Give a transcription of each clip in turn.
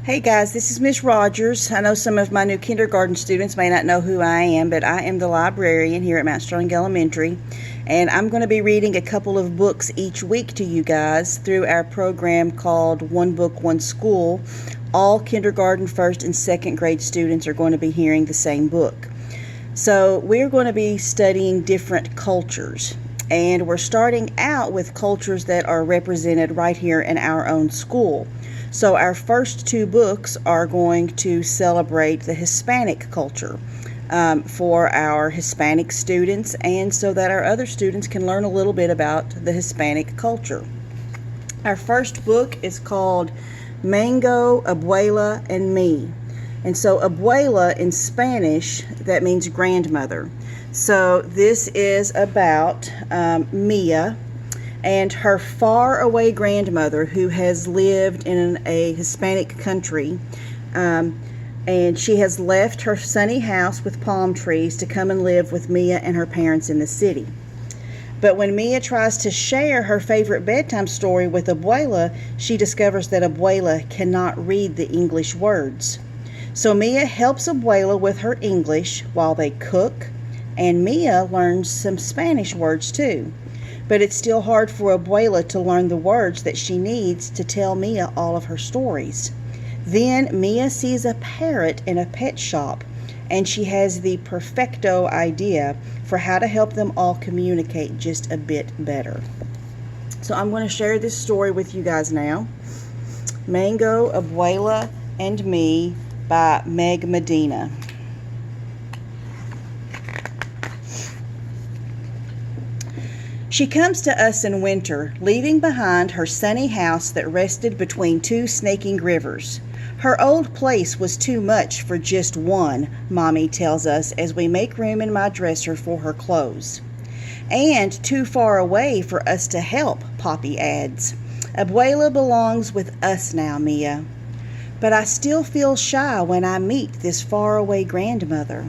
Hey guys, this is Miss Rogers. I know some of my new kindergarten students may not know who I am, but I am the librarian here at Mount Sterling Elementary, and I'm going to be reading a couple of books each week to you guys through our program called One Book, One School. All kindergarten, first, and second grade students are going to be hearing the same book. So we're going to be studying different cultures, and we're starting out with cultures that are represented right here in our own school. So our first two books are going to celebrate the Hispanic culture for our Hispanic students, and so that our other students can learn a little bit about the Hispanic culture. Our first book is called Mango, Abuela and Me. And so abuela in Spanish, that means grandmother. So this is about Mia and her faraway grandmother who has lived in a Hispanic country, and she has left her sunny house with palm trees to come and live with Mia and her parents in the city. But when Mia tries to share her favorite bedtime story with Abuela, she discovers that Abuela cannot read the English words. So Mia helps Abuela with her English while they cook, and Mia learns some Spanish words too. But it's still hard for Abuela to learn the words that she needs to tell Mia all of her stories. Then Mia sees a parrot in a pet shop, and she has the perfecto idea for how to help them all communicate just a bit better. So I'm going to share this story with you guys now. Mango, Abuela and Me by Meg Medina. She comes to us in winter, leaving behind her sunny house that rested between two snaking rivers. Her old place was too much for just one, Mommy tells us as we make room in my dresser for her clothes. And too far away for us to help, Poppy adds. Abuela belongs with us now, Mia. But I still feel shy when I meet this faraway grandmother.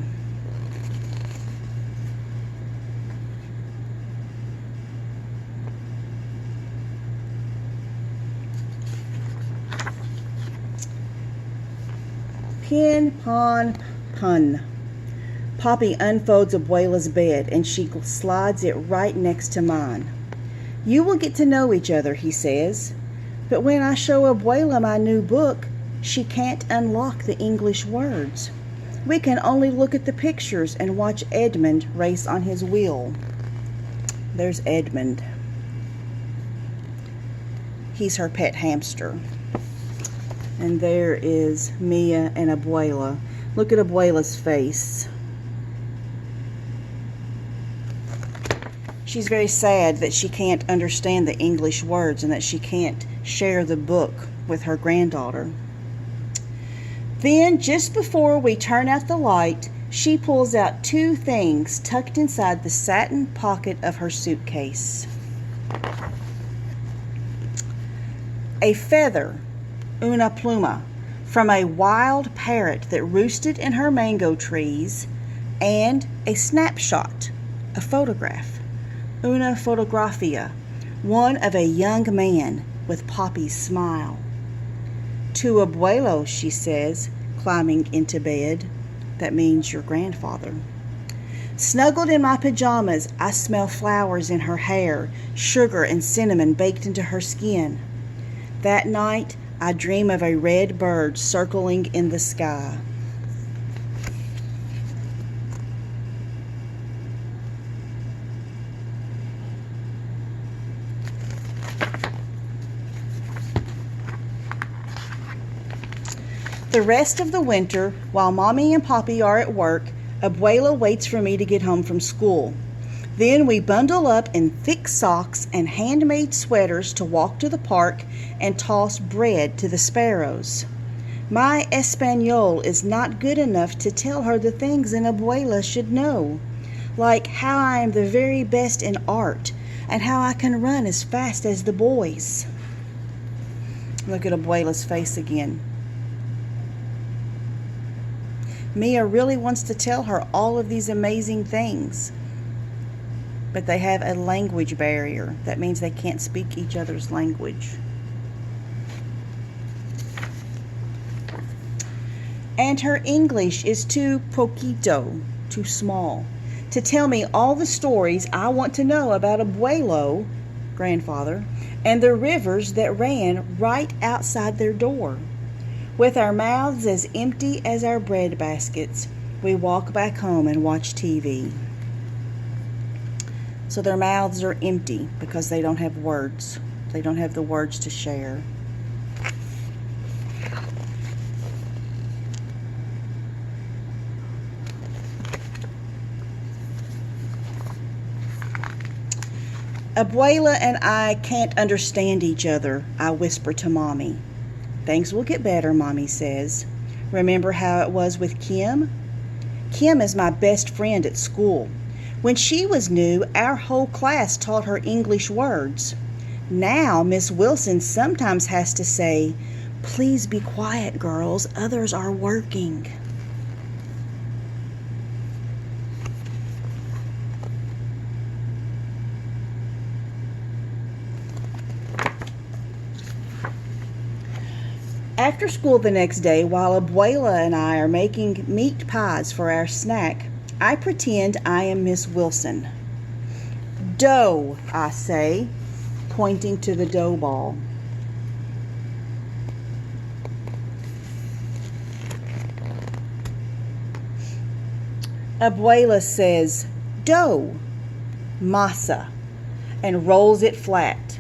Pin, pon, pun. Poppy unfolds Abuela's bed and she slides it right next to mine. You will get to know each other, he says. But when I show Abuela my new book, she can't unlock the English words. We can only look at the pictures and watch Edmund race on his wheel. There's Edmund. He's her pet hamster. And there is Mia and Abuela. Look at Abuela's face. She's very sad that she can't understand the English words and that she can't share the book with her granddaughter. Then, just before we turn out the light, she pulls out two things tucked inside the satin pocket of her suitcase. A feather, una pluma, from a wild parrot that roosted in her mango trees, and a snapshot, a photograph, una fotografia, one of a young man with Poppy's smile. To Abuelo, she says, climbing into bed. That means your grandfather. Snuggled in my pajamas, I smell flowers in her hair, sugar and cinnamon baked into her skin. That night, I dream of a red bird circling in the sky. The rest of the winter, while Mommy and Poppy are at work, Abuela waits for me to get home from school. Then we bundle up in thick socks and handmade sweaters to walk to the park and toss bread to the sparrows. My Espanol is not good enough to tell her the things an abuela should know, like how I am the very best in art and how I can run as fast as the boys. Look at Abuela's face again. Mia really wants to tell her all of these amazing things, but they have a language barrier. That means they can't speak each other's language. and her English is too poquito, too small, to tell me all the stories I want to know about Abuelo, grandfather, and the rivers that ran right outside their door. With our mouths as empty as our bread baskets, we walk back home and watch TV. So their mouths are empty because they don't have words. They don't have the words to share. Abuela and I can't understand each other, I whisper to Mommy. Things will get better, Mommy says. Remember how it was with Kim? Kim is my best friend at school. When she was new, our whole class taught her English words. Now, Miss Wilson sometimes has to say, "Please be quiet, girls, others are working." After school the next day, while Abuela and I are making meat pies for our snack, I pretend I am Miss Wilson. "Dough," I say, pointing to the dough ball. Abuela says, "Dough," masa, and rolls it flat.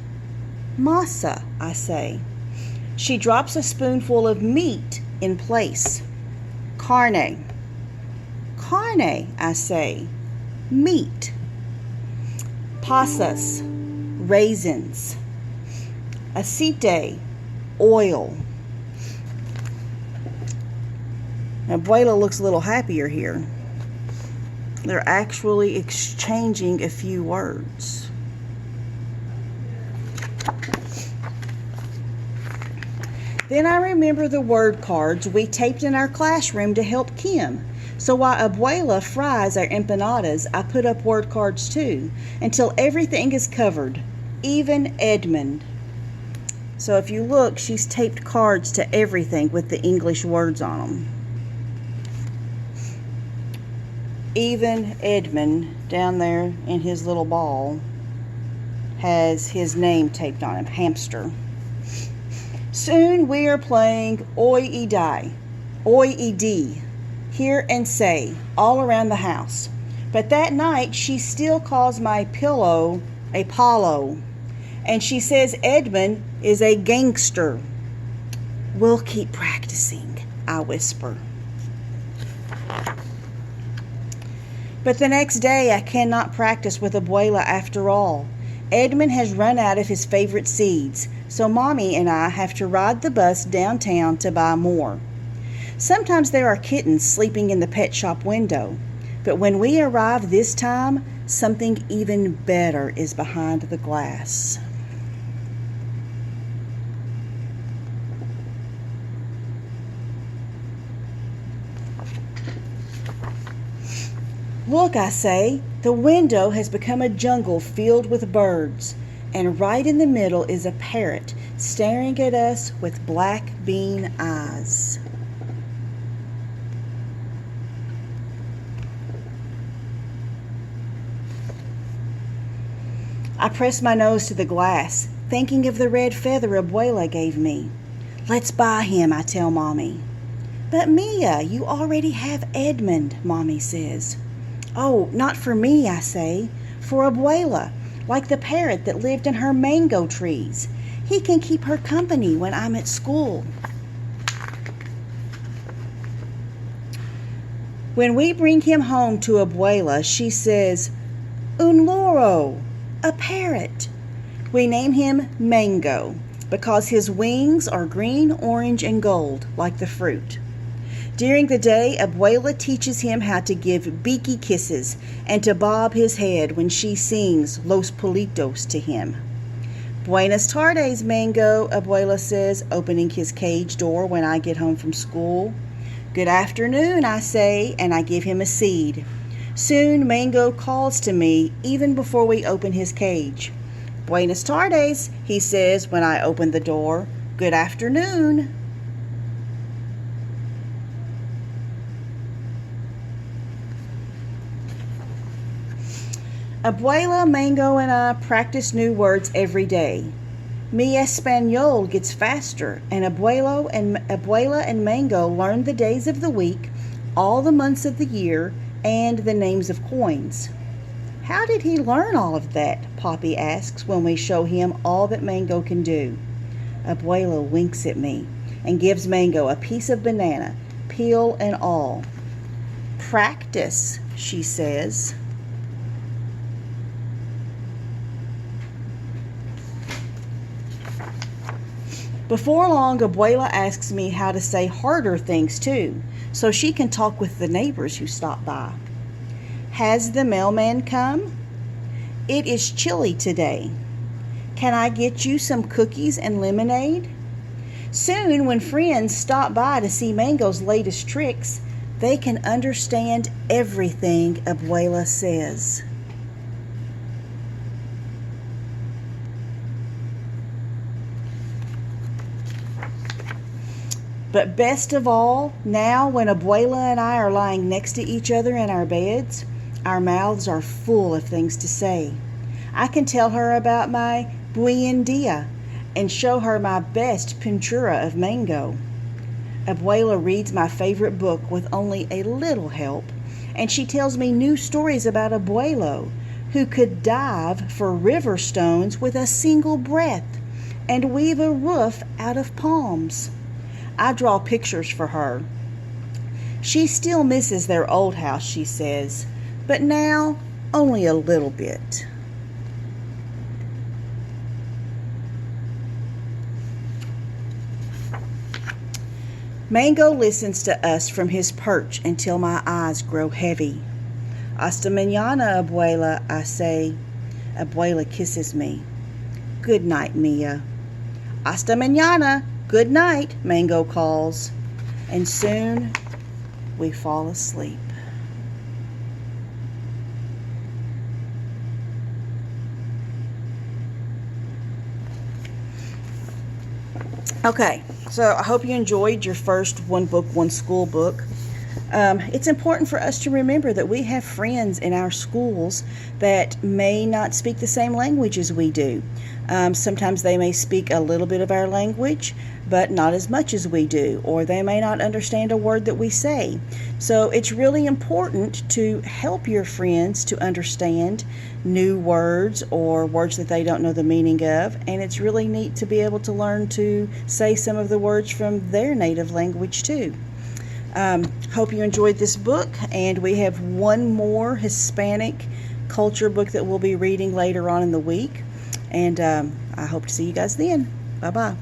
"Masa," I say. She drops a spoonful of meat in place. "Carne." "Carne," I say. "Meat." "Pasas," raisins. "Aceite," oil. Abuela looks a little happier here. They're actually exchanging a few words. Then I remember the word cards we taped in our classroom to help Kim. So while Abuela fries our empanadas, I put up word cards too, until everything is covered, even Edmund. So if you look, she's taped cards to everything with the English words on them. Even Edmund, down there in his little ball, has his name taped on him, Hamster. Soon we are playing Oi E Die, Oi E D, hear and say, all around the house. But that night she still calls my pillow a Apollo, and she says Edmund is a gangster. "We'll keep practicing," I whisper. But the next day I cannot practice with Abuela after all. Edmund has run out of his favorite seeds, so Mommy and I have to ride the bus downtown to buy more. Sometimes there are kittens sleeping in the pet shop window, but when we arrive this time, something even better is behind the glass. "Look," I say, "the window has become a jungle filled with birds, and right in the middle is a parrot staring at us with black bean eyes." I press my nose to the glass, thinking of the red feather Abuela gave me. "Let's buy him," I tell Mommy. "But Mia, you already have Edmund," Mommy says. "Oh, not for me," I say, "for Abuela, like the parrot that lived in her mango trees. He can keep her company when I'm at school." When we bring him home to Abuela, she says, "Un loro, a parrot." We name him Mango because his wings are green, orange, and gold, like the fruit. During the day, Abuela teaches him how to give beaky kisses and to bob his head when she sings Los Politos to him. "Buenas tardes, Mango," Abuela says, opening his cage door when I get home from school. "Good afternoon," I say, and I give him a seed. Soon, Mango calls to me even before we open his cage. "Buenas tardes," he says when I open the door. "Good afternoon." Abuela, Mango, and I practice new words every day. Mi Espanol gets faster, and Abuela and Mango learn the days of the week, all the months of the year, and the names of coins. How did he learn all of that? Poppy asks when we show him all that Mango can do. Abuela winks at me and gives Mango a piece of banana, peel and all. Practice, she says. Before long, Abuela asks me how to say harder things too, so she can talk with the neighbors who stop by. Has the mailman come? It is chilly today. Can I get you some cookies and lemonade? Soon, when friends stop by to see Mango's latest tricks, they can understand everything Abuela says. But best of all, now when Abuela and I are lying next to each other in our beds, our mouths are full of things to say. I can tell her about my buen dia and show her my best pintura of Mango. Abuela reads my favorite book with only a little help, and she tells me new stories about Abuelo, who could dive for river stones with a single breath and weave a roof out of palms. I draw pictures for her. She still misses their old house, she says, but now only a little bit. Mango listens to us from his perch until my eyes grow heavy. Hasta mañana, Abuela, I say. Abuela kisses me. Good night, Mia. Hasta mañana. Good night, Mango calls. And soon we fall asleep. Okay, so I hope you enjoyed your first One Book, One School book. It's important for us to remember that we have friends in our schools that may not speak the same language as we do. Sometimes they may speak a little bit of our language, but not as much as we do, or they may not understand a word that we say. So it's really important to help your friends to understand new words or words that they don't know the meaning of, and it's really neat to be able to learn to say some of the words from their native language too. Hope you enjoyed this book, and we have one more Hispanic culture book that we'll be reading later on in the week, and I hope to see you guys then. Bye-bye.